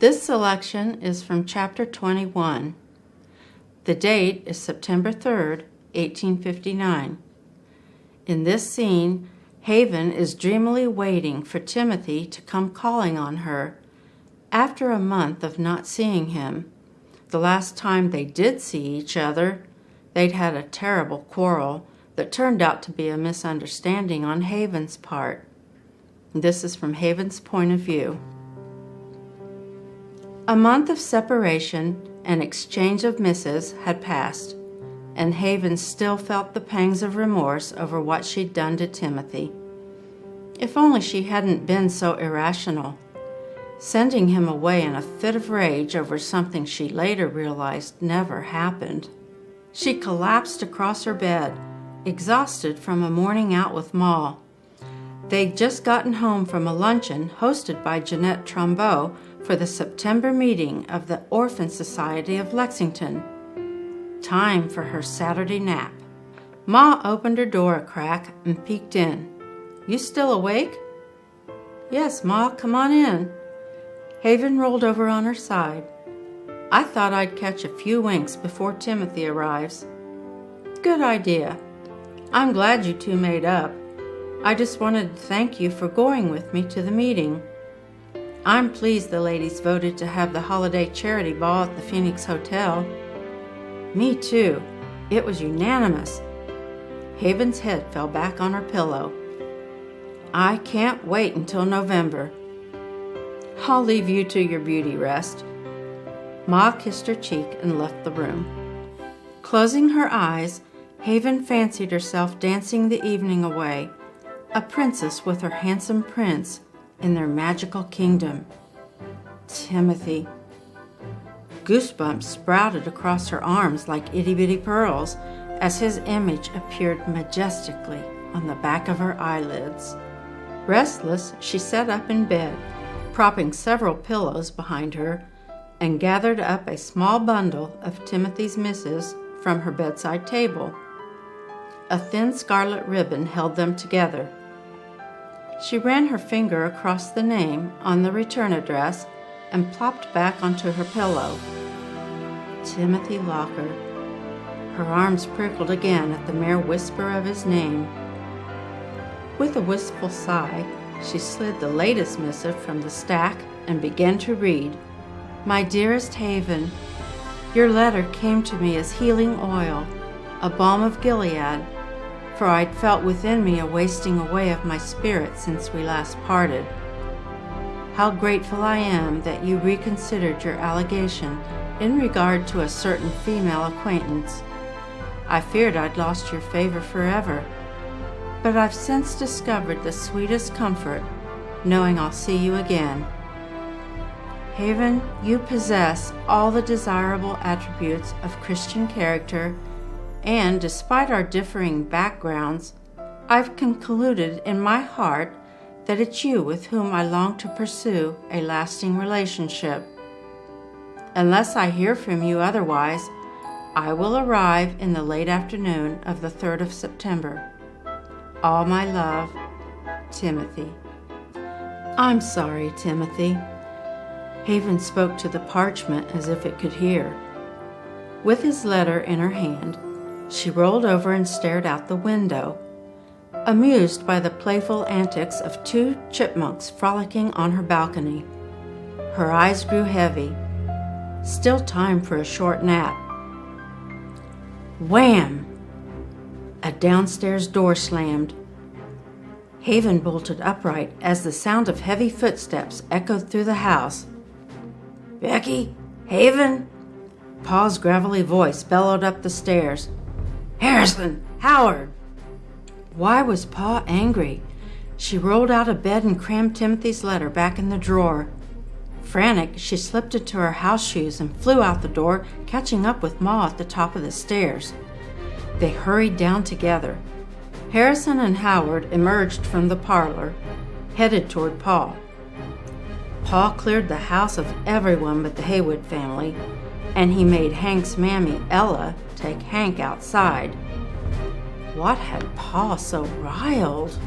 This selection is from chapter 21. The date is September 3rd, 1859. In this scene, Haven is dreamily waiting for Timothy to come calling on her after a month of not seeing him. The last time they did see each other, they'd had a terrible quarrel that turned out to be a misunderstanding on Haven's part. This is from Haven's point of view. A month of separation and exchange of misses had passed, and Haven still felt the pangs of remorse over what she'd done to Timothy. If only she hadn't been so irrational, sending him away in a fit of rage over something she later realized never happened. She collapsed across her bed, exhausted from a morning out with Ma. They'd just gotten home from a luncheon hosted by Jeanette Trombeau for the September meeting of the Orphan Society of Lexington. Time for her Saturday nap. Ma opened her door a crack and peeked in. "You still awake?" "Yes, Ma, come on in." Haven rolled over on her side. "I thought I'd catch a few winks before Timothy arrives." "Good idea. I'm glad you two made up. I just wanted to thank you for going with me to the meeting. I'm pleased the ladies voted to have the holiday charity ball at the Phoenix Hotel." "Me too. It was unanimous." Haven's head fell back on her pillow. "I can't wait until November." "I'll leave you to your beauty rest." Ma kissed her cheek and left the room. Closing her eyes, Haven fancied herself dancing the evening away, a princess with her handsome prince in their magical kingdom. Timothy. Goosebumps sprouted across her arms like itty-bitty pearls as his image appeared majestically on the back of her eyelids. Restless, she sat up in bed, propping several pillows behind her, and gathered up a small bundle of Timothy's missives from her bedside table. A thin scarlet ribbon held them together. She ran her finger across the name on the return address and plopped back onto her pillow. Timothy Locker. Her arms prickled again at the mere whisper of his name. With a wistful sigh, she slid the latest missive from the stack and began to read. "My dearest Haven, your letter came to me as healing oil, a balm of Gilead, for I'd felt within me a wasting away of my spirit since we last parted. How grateful I am that you reconsidered your allegation in regard to a certain female acquaintance. I feared I'd lost your favor forever, but I've since discovered the sweetest comfort, knowing I'll see you again. Haven, you possess all the desirable attributes of Christian character, and despite our differing backgrounds, I've concluded in my heart that it's you with whom I long to pursue a lasting relationship. Unless I hear from you otherwise, I will arrive in the late afternoon of the 3rd of September. All my love, Timothy." "I'm sorry, Timothy." Haven spoke to the parchment as if it could hear. With his letter in her hand, she rolled over and stared out the window, amused by the playful antics of 2 chipmunks frolicking on her balcony. Her eyes grew heavy. Still time for a short nap. Wham! A downstairs door slammed. Haven bolted upright as the sound of heavy footsteps echoed through the house. "Becky? Haven?" Pa's gravelly voice bellowed up the stairs. "Harrison! Howard!" Why was Pa angry? She rolled out of bed and crammed Timothy's letter back in the drawer. Frantic, she slipped into her house shoes and flew out the door, catching up with Ma at the top of the stairs. They hurried down together. Harrison and Howard emerged from the parlor, headed toward Pa. Pa cleared the house of everyone but the Haywood family, and he made Hank's mammy, Ella, take Hank outside. What had Pa so riled?